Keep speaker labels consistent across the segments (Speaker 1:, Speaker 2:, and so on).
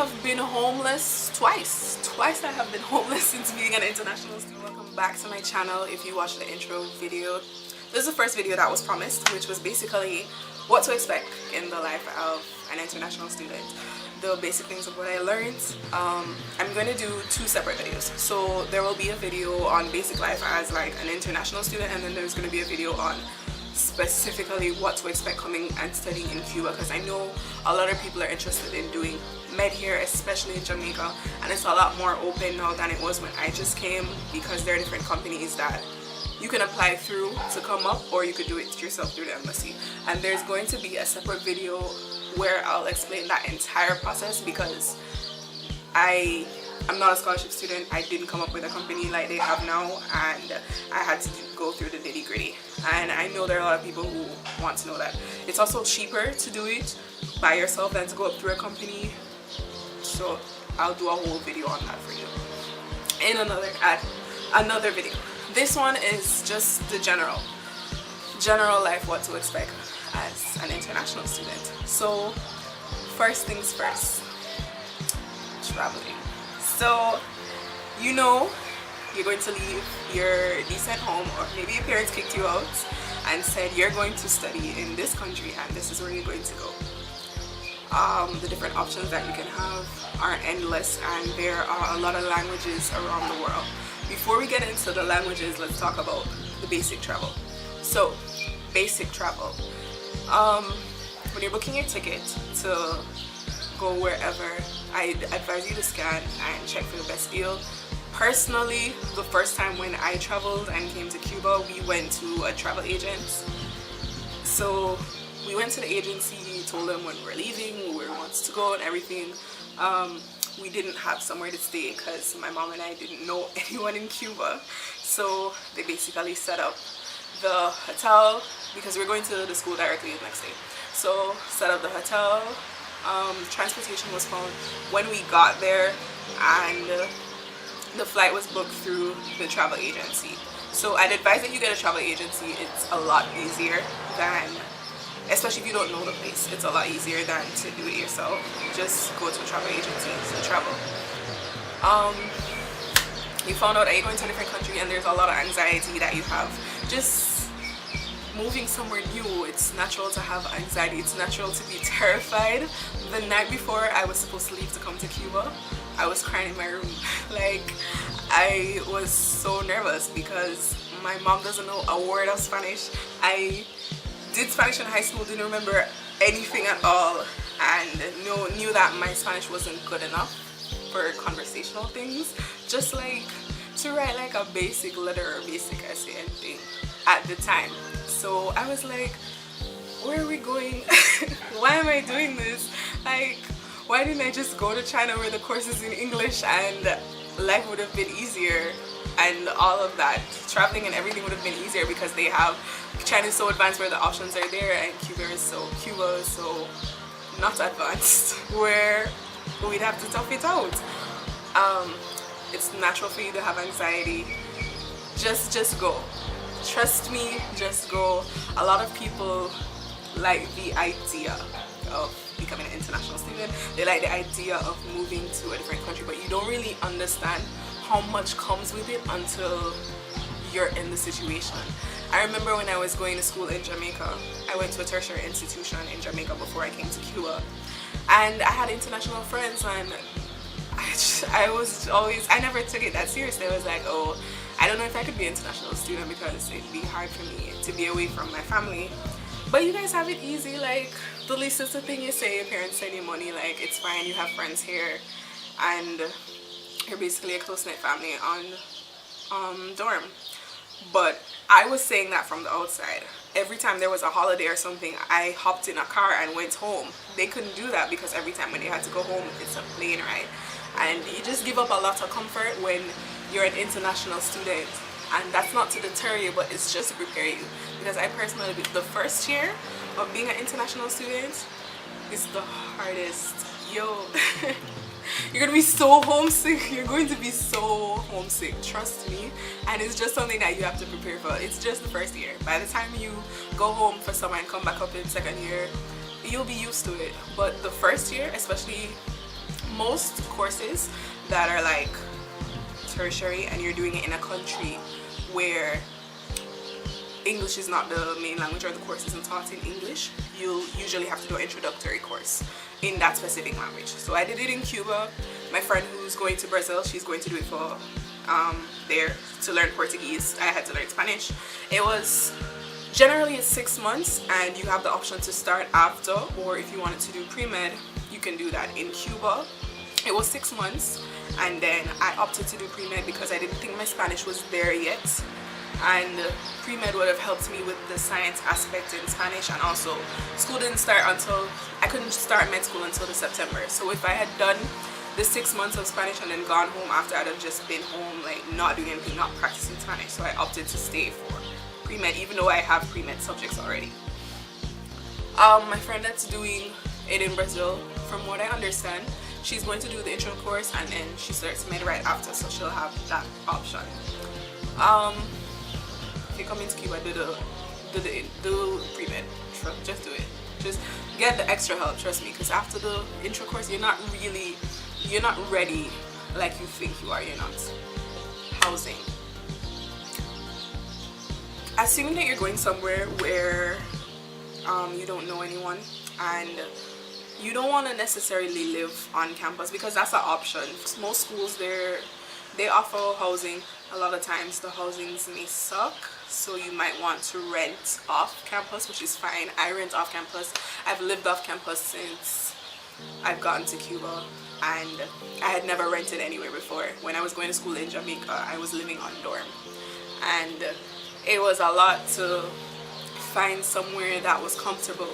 Speaker 1: have been homeless twice. Twice I have been homeless since being an international student. Welcome back to my channel. If you watched the intro video, this is the first video that was promised, which was basically what to expect in the life of an international student. The basic things of what I learned. I'm going to do two separate videos. So there will be a video on basic life as like an international student, and then there's going to be a video on specifically what to expect coming and studying in Cuba, because I know a lot of people are interested in doing med here, especially in Jamaica, and it's a lot more open now than it was when I just came, because there are different companies that you can apply through to come up, or you could do it yourself through the embassy. And there's going to be a separate video where I'll explain that entire process, because I'm not a scholarship student. I didn't come up with a company like they have now, and I had to go through the nitty-gritty. And I know there are a lot of people who want to know that. It's also cheaper to do it by yourself than to go up through a company. So I'll do a whole video on that for you in another video. This one is just the general life, what to expect as an international student. So first things first, traveling. So you know you're going to leave your decent home, or maybe your parents kicked you out and said you're going to study in this country and this is where you're going to go. The different options that you can have are endless, and there are a lot of languages around the world. Before we get into the languages, let's talk about the basic travel. So basic travel, when you're booking your ticket to go wherever, I advise you to scan and check for the best deal. Personally, the first time when I traveled and came to Cuba, we went to a travel agent. So we went to the agency, told them when we're leaving, where we wanted to go and everything. We didn't have somewhere to stay because my mom and I didn't know anyone in Cuba. So they basically set up the hotel, because we're going to the school directly the next day. So set up the hotel. Transportation was found when we got there, and the flight was booked through the travel agency. So I'd advise that you get a travel agency. It's a lot easier than, especially if you don't know the place, it's a lot easier than to do it yourself. Just go to a travel agency to travel. You found out that you're going to a different country and there's a lot of anxiety that you have. Just moving somewhere new, it's natural to have anxiety. It's natural to be terrified. The night before I was supposed to leave to come to Cuba, I was crying in my room. Like, I was so nervous because my mom doesn't know a word of Spanish. I did Spanish in high school, didn't remember anything at all, and knew that my Spanish wasn't good enough for conversational things, just like to write like a basic letter or basic essay and thing at the time. So I was like, where are we going? Why am I doing this? Like, why didn't I just go to China where the course is in English and life would have been easier, and all of that, traveling and everything would have been easier, because they have, China is so advanced where the options are there, and Cuba is so not advanced where we'd have to tough it out. It's natural for you to have anxiety. Just go. Trust me, just go. A lot of people like the idea of becoming an international student. They like the idea of moving to a different country, but you don't really understand how much comes with it until you're in the situation. I remember when I was going to school in Jamaica, I went to a tertiary institution in Jamaica before I came to Cuba, and I had international friends, and I never took it that seriously. I was like, oh, I don't know if I could be an international student because it'd be hard for me to be away from my family. But you guys have it easy. Like, the least is the thing you say, your parents send you money, like, it's fine, you have friends here, and you're basically a close-knit family on dorm. But I was saying that from the outside. Every time there was a holiday or something, I hopped in a car and went home. They couldn't do that, because every time when they had to go home, it's a plane ride. And you just give up a lot of comfort when you're an international student. And that's not to deter you, but it's just to prepare you. Because I personally, the first year of being an international student is the hardest. Yo, you're gonna be so homesick. You're going to be so homesick, trust me. And it's just something that you have to prepare for. It's just the first year. By the time you go home for summer and come back up in second year, you'll be used to it. But the first year, especially most courses that are like tertiary and you're doing it in a country where English is not the main language or the course isn't taught in English, you'll usually have to do an introductory course in that specific language. So I did it in Cuba. My friend who's going to Brazil, she's going to do it for there to learn Portuguese. I had to learn Spanish. It was generally it's 6 months and you have the option to start after, or if you wanted to do pre-med, you can do that. In Cuba, it was 6 months and then I opted to do pre-med because I didn't think my Spanish was there yet. And pre-med would have helped me with the science aspect in Spanish, and also school didn't start until, I couldn't start med school until the September. So if I had done the 6 months of Spanish and then gone home after, I'd have just been home like not doing anything, not practicing Spanish. So I opted to stay for pre-med even though I have pre-med subjects already. My friend that's doing it in Brazil, from what I understand, she's going to do the intro course and then she starts med right after, so she'll have that option. If you come into Cuba, do pre-med. Just do it. Just get the extra help, trust me, because after the intro course, you're not ready like you think you are. You're not. Housing. Assuming that you're going somewhere where you don't know anyone and you don't want to necessarily live on campus, because that's an option. Most schools they offer housing. A lot of times the housings may suck, so you might want to rent off campus, which is fine. I rent off campus. I've lived off campus since I've gotten to Cuba, and I had never rented anywhere before. When I was going to school in Jamaica, I was living on dorm, and it was a lot to find somewhere that was comfortable.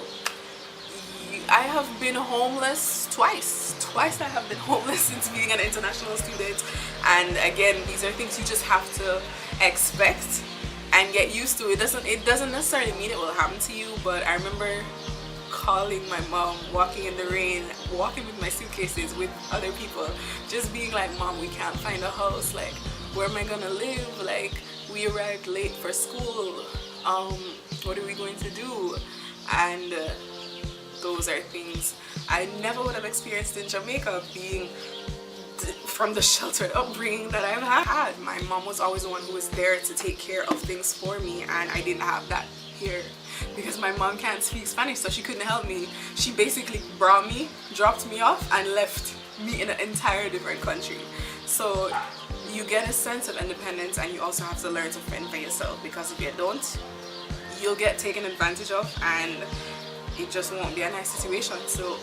Speaker 1: I have been homeless twice. I have been homeless since being an international student, and again, these are things you just have to expect and get used to. It doesn't necessarily mean it will happen to you, but I remember calling my mom, walking in the rain, walking with my suitcases with other people, just being like, Mom, we can't find a house, like where am I gonna live, like we arrived late for school, what are we going to do? And those are things I never would have experienced in Jamaica, being from the sheltered upbringing that I've had. My mom was always the one who was there to take care of things for me, and I didn't have that here because my mom can't speak Spanish, so she couldn't help me. She basically brought me, dropped me off, and left me in an entire different country. So you get a sense of independence, and you also have to learn to fend for yourself, because if you don't, you'll get taken advantage of and it just won't be a nice situation. So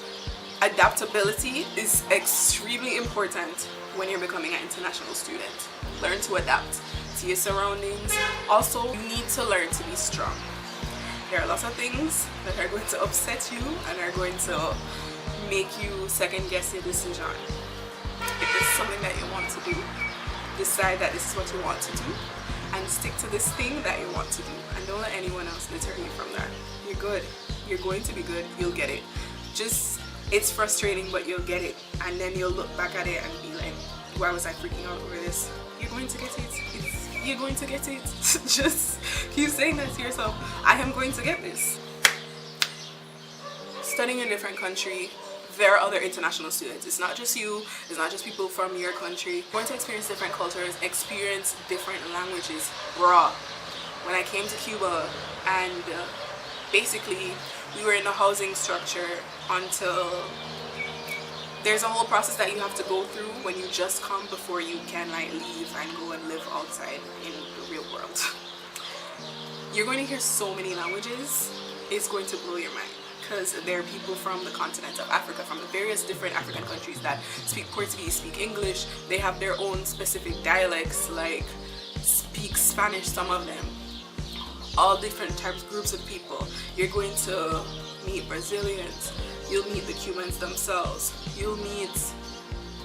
Speaker 1: adaptability is extremely important when you're becoming an international student. Learn to adapt to your surroundings. Also, you need to learn to be strong. There are lots of things that are going to upset you and are going to make you second guess your decision. If this is something that you want to do, decide that this is what you want to do and stick to this thing that you want to do, and don't let anyone else deter you from that. You're good. You're going to be good. You'll get it. It's frustrating, but you'll get it, and then you'll look back at it and be like, why was I freaking out over this? You're going to get it. You're going to get it. Just keep saying that to yourself. I am going to get this. Studying in a different country, there are other international students. It's not just you. It's not just people from your country. You're going to experience different cultures, experience different languages. Raw. When I came to Cuba, and basically we were in a housing structure until there's a whole process that you have to go through when you just come before you can like leave and go and live outside in the real world. You're going to hear so many languages. It's going to blow your mind, because there are people from the continent of Africa, from the various different African countries that speak Portuguese, speak English. They have their own specific dialects, like speak Spanish, some of them. All different types, groups of people. You're going to meet Brazilians, you'll meet the Cubans themselves, you'll meet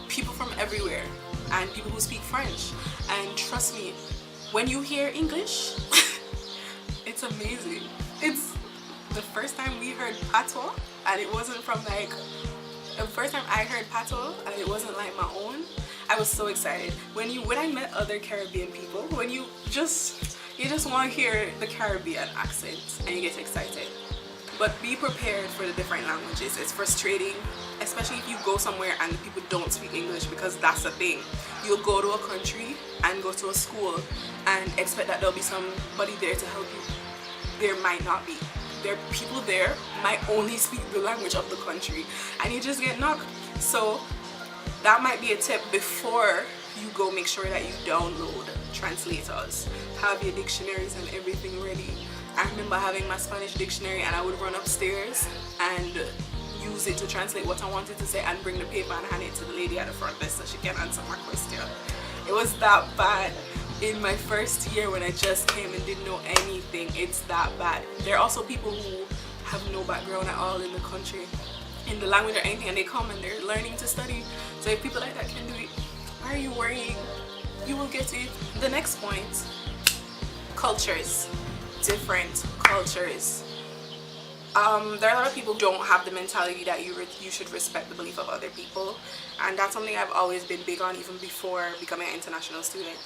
Speaker 1: people from everywhere, and people who speak French. And trust me, when you hear English, it's amazing. It's the first time we heard patois, and it wasn't from like, the first time I heard patois and it wasn't like my own, I was so excited. When I met other Caribbean people, when you just want to hear the Caribbean accent and you get excited. but be prepared for the different languages. It's frustrating, especially if you go somewhere and the people don't speak English, because that's the thing. You'll go to a country and go to a school and expect that there'll be somebody there to help you. There might not be. There are people there might only speak the language of the country, and you just get knocked. So that might be a tip before you go. Make sure that you download Translators. Have your dictionaries and everything ready. I remember having my Spanish dictionary, and I would run upstairs and use it to translate what I wanted to say and bring the paper and hand it to the lady at the front desk so she can answer my question. It was that bad in my first year when I just came and didn't know anything. It's that bad. There are also people who have no background at all in the country, in the language or anything, and they come and they're learning to study. So if people like that can do it, why are you worrying? You will get it. The next point, cultures. Different cultures. There are a lot of people who don't have the mentality that you should respect the belief of other people, and that's something I've always been big on even before becoming an international student.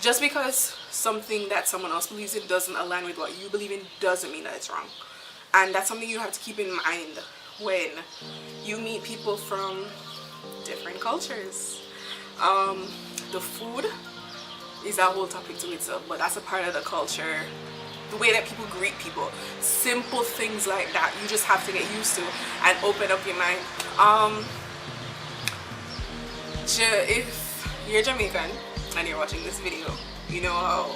Speaker 1: Just because something that someone else believes in doesn't align with what you believe in doesn't mean that it's wrong, and that's something you have to keep in mind when you meet people from different cultures. The food is a whole topic to itself, but that's a part of the culture. The way that people greet people, simple things like that, you just have to get used to and open up your mind. If you're Jamaican and you're watching this video, you know how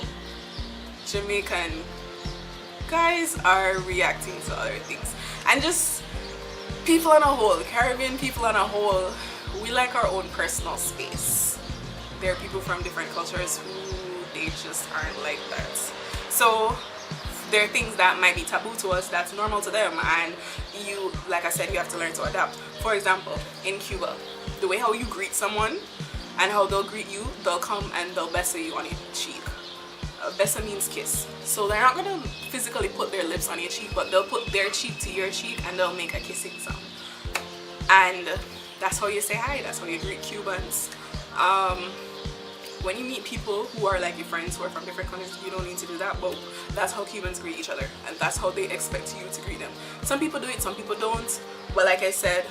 Speaker 1: Jamaican guys are reacting to other things, and just people on a whole, Caribbean people on a whole, we like our own personal space. There are people from different cultures who they just aren't like that. So there are things that might be taboo to us that's normal to them, and you, like I said, you have to learn to adapt. For example, in Cuba, the way how you greet someone and how they'll greet you, they'll come and they'll besa you on your cheek. Besa means kiss. So they're not going to physically put their lips on your cheek, but they'll put their cheek to your cheek and they'll make a kissing sound. And that's how you say hi, that's how you greet Cubans. When you meet people who are like your friends who are from different countries, you don't need to do that, but that's how Cubans greet each other, and that's how they expect you to greet them. Some people do it, some people don't, but like I said,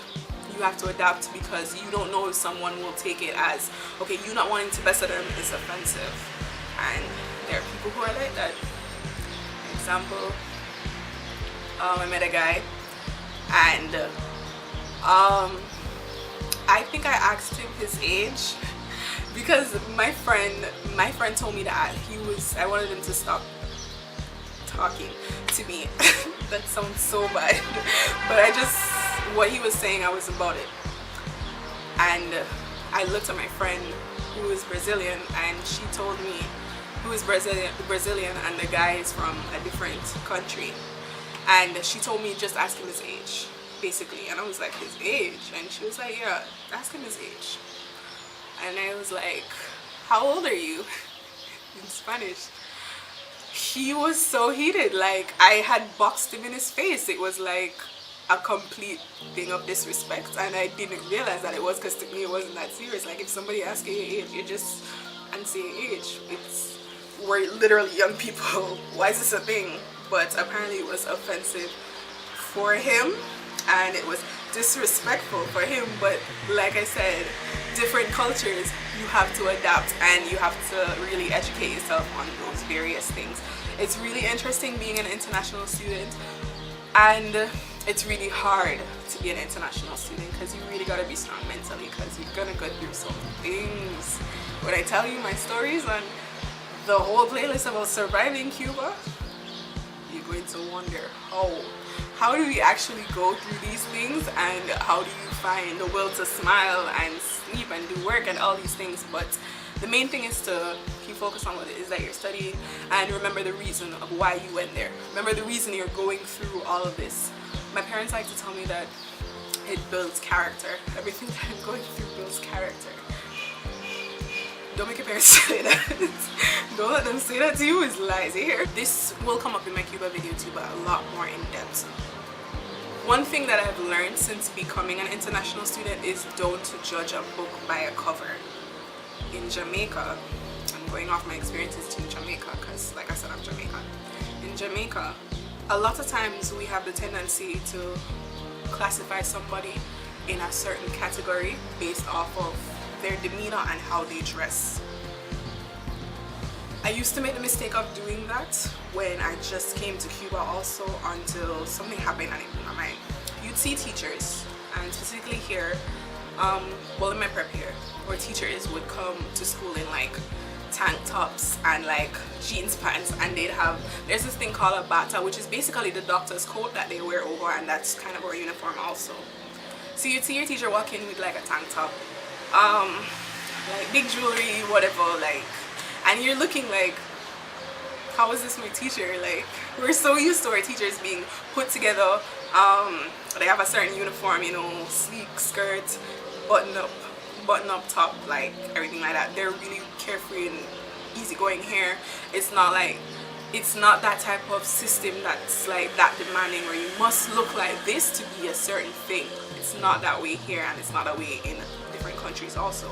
Speaker 1: you have to adapt, because you don't know if someone will take it as, okay, you not wanting to besa them is offensive, and there are people who are like that. Example, I met a guy, and I think I asked him his age, because my friend told me that I wanted him to stop talking to me. That sounds so bad, but what he was saying, I was about it. And I looked at my friend who is Brazilian, and she told me who is Brazilian and the guy is from a different country, and she told me just ask him his age, basically. And I was like, his age? And she was like, yeah, ask him his age. And I was like, how old are you? In Spanish. He was so heated, like I had boxed him in his face. It was like a complete thing of disrespect, and I didn't realize that it was, because to me it wasn't that serious. Like if somebody asks you your age, you just answer your age. We're literally young people. Why is this a thing? But apparently it was offensive for him, and it was disrespectful for him. But like I said, different cultures, you have to adapt, and you have to really educate yourself on those various things. It's really interesting being an international student, and it's really hard to be an international student, because you really got to be strong mentally, because you're gonna go through some things. When I tell you my stories on the whole playlist about Surviving Cuba, you're going to wonder how do we actually go through these things, and how do you find the will to smile and sleep and do work and all these things. But the main thing is to keep focused on what it is that you're studying, and remember the reason of why you went there. Remember the reason you're going through all of this. My parents like to tell me that it builds character. Everything that I'm going through builds character. Don't make your parents say that. Don't let them say that to you. It's lies here. This will come up in my Cuba video too, but a lot more in depth. One thing that I've learned since becoming an international student is don't judge a book by a cover. In Jamaica, I'm going off my experiences in Jamaica, because like I said, I'm Jamaican. In Jamaica, a lot of times we have the tendency to classify somebody in a certain category based off of their demeanor and how they dress. I used to make the mistake of doing that when I just came to Cuba also, until something happened and it blew my mind. You'd see teachers, and specifically here, well, in my prep here, where teachers would come to school in like tank tops and like jeans pants, and there's this thing called a bata, which is basically the doctor's coat that they wear over, and that's kind of our uniform also. So you'd see your teacher walk in with like a tank top, like big jewelry, whatever, like, and you're looking like, how is this my teacher? Like, we're so used to our teachers being put together. They have a certain uniform, you know, sleek skirt, button up top, like everything like that. They're really carefree and easygoing here. It's not that type of system that's like that demanding where you must look like this to be a certain thing. It's not that way here, and it's not that way in different countries also.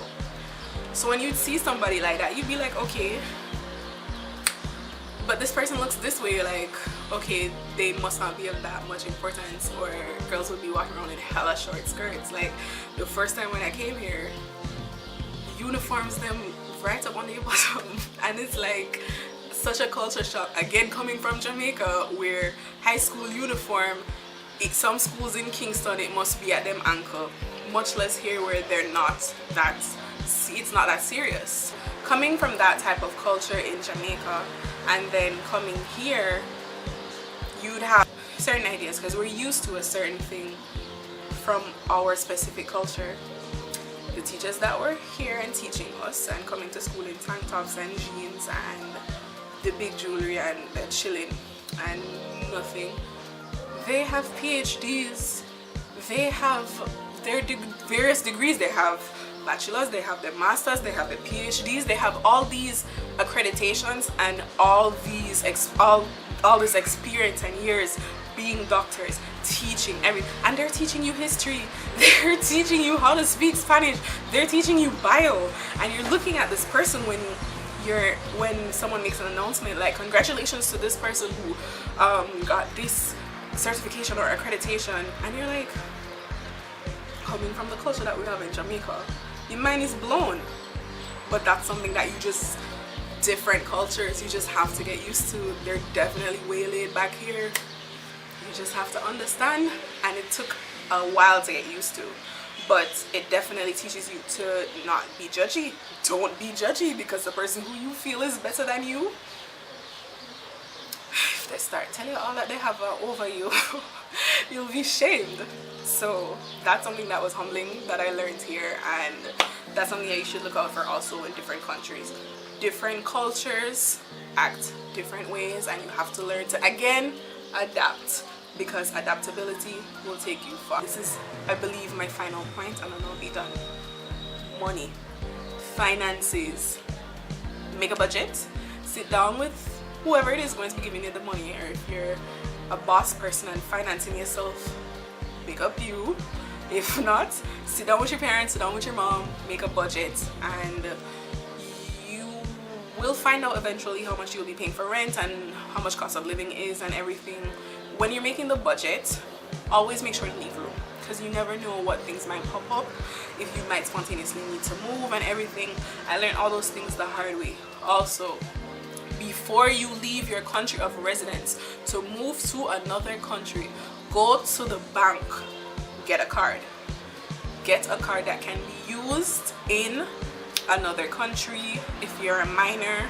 Speaker 1: So when you'd see somebody like that, you'd be like, okay, but this person looks this way, like, okay, they must not be of that much importance, or girls would be walking around in hella short skirts. Like, the first time when I came here, uniforms them right up on the bottom, and it's like such a culture shock. Again, coming from Jamaica, where high school uniform, some schools in Kingston, it must be at them ankle, much less here where they're not that, it's not that serious. Coming from that type of culture in Jamaica and then coming here, you'd have certain ideas because we're used to a certain thing from our specific culture. The teachers that were here and teaching us and coming to school in tank tops and jeans and the big jewelry and the chilling and nothing, they have PhDs, they have their various degrees, they have bachelors, they have their masters, they have their PhDs, they have all these accreditations and all this experience and years being doctors, teaching everything, and they're teaching you history, they're teaching you how to speak Spanish, they're teaching you bio, and you're looking at this person when someone makes an announcement like, congratulations to this person who got this certification or accreditation, and you're like, coming from the culture that we have in Jamaica, your mind is blown. But that's something that you just, different cultures, you just have to get used to. They're definitely way laid back here. You just have to understand, and it took a while to get used to. But it definitely teaches you to not be judgy. Don't be judgy, because the person who you feel is better than you, if they start telling you all that they have over you, you'll be shamed. So that's something that was humbling that I learned here, and that's something that you should look out for also in different countries. Different cultures act different ways, and you have to learn to, again, adapt, because adaptability will take you far. This is, I believe, my final point, and then I'll be done. Money, finances. Make a budget, sit down with whoever it is going to be giving you the money, or if you're a boss person and financing yourself, big up you. If not, sit down with your parents, sit down with your mom, make a budget, and you will find out eventually how much you'll be paying for rent and how much cost of living is and everything. When you're making the budget, always make sure to leave room, because you never know what things might pop up, if you might spontaneously need to move and everything. I learned all those things the hard way. Also, before you leave your country of residence to move to another country, go to the bank, get a card. Get a card that can be used in another country. If you're a minor,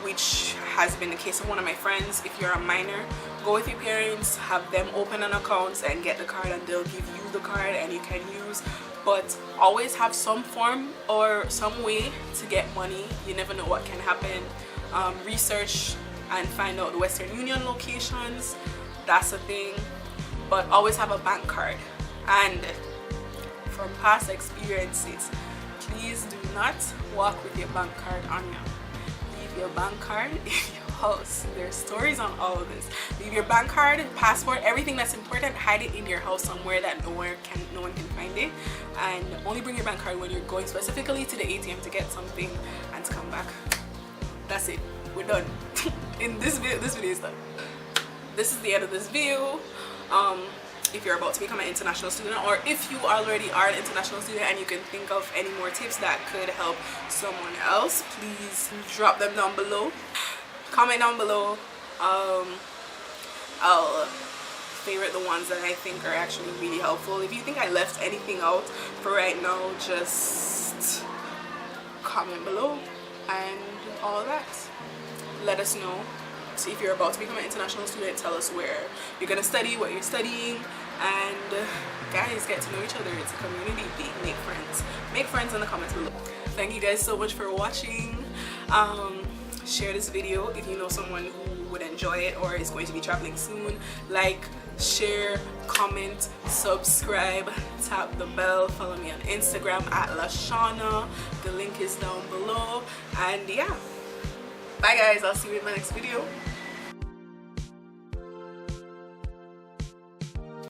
Speaker 1: which has been the case of one of my friends, if you're a minor, go with your parents, have them open an account and get the card, and they'll give you the card and you can use. But always have some form or some way to get money. You never know what can happen. Research and find out the Western Union locations, that's a thing. But always have a bank card. And from past experiences, please do not walk with your bank card on you. Leave your bank card in your house. There's stories on all of this. Leave your bank card, passport, everything that's important, hide it in your house somewhere that no one can find it. And only bring your bank card when you're going specifically to the ATM to get something and to come back. That's it. We're done. In this video is done. this is the end of this video. If you're about to become an international student, or if you already are an international student and you can think of any more tips that could help someone else, please drop them down below. Comment down below. I'll favorite the ones that I think are actually really helpful. If you think I left anything out for right now, just comment below and all of that. Let us know. So if you're about to become an international student, tell us where you're gonna study, what you're studying, and guys, get to know each other. It's a community. Make friends. Make friends in the comments below. Thank you guys so much for watching. Share this video if you know someone who would enjoy it or is going to be traveling soon. Like, share, comment, subscribe, tap the bell, follow me on Instagram at Shawna. The link is down below. And yeah, bye guys, I'll see you in my next video.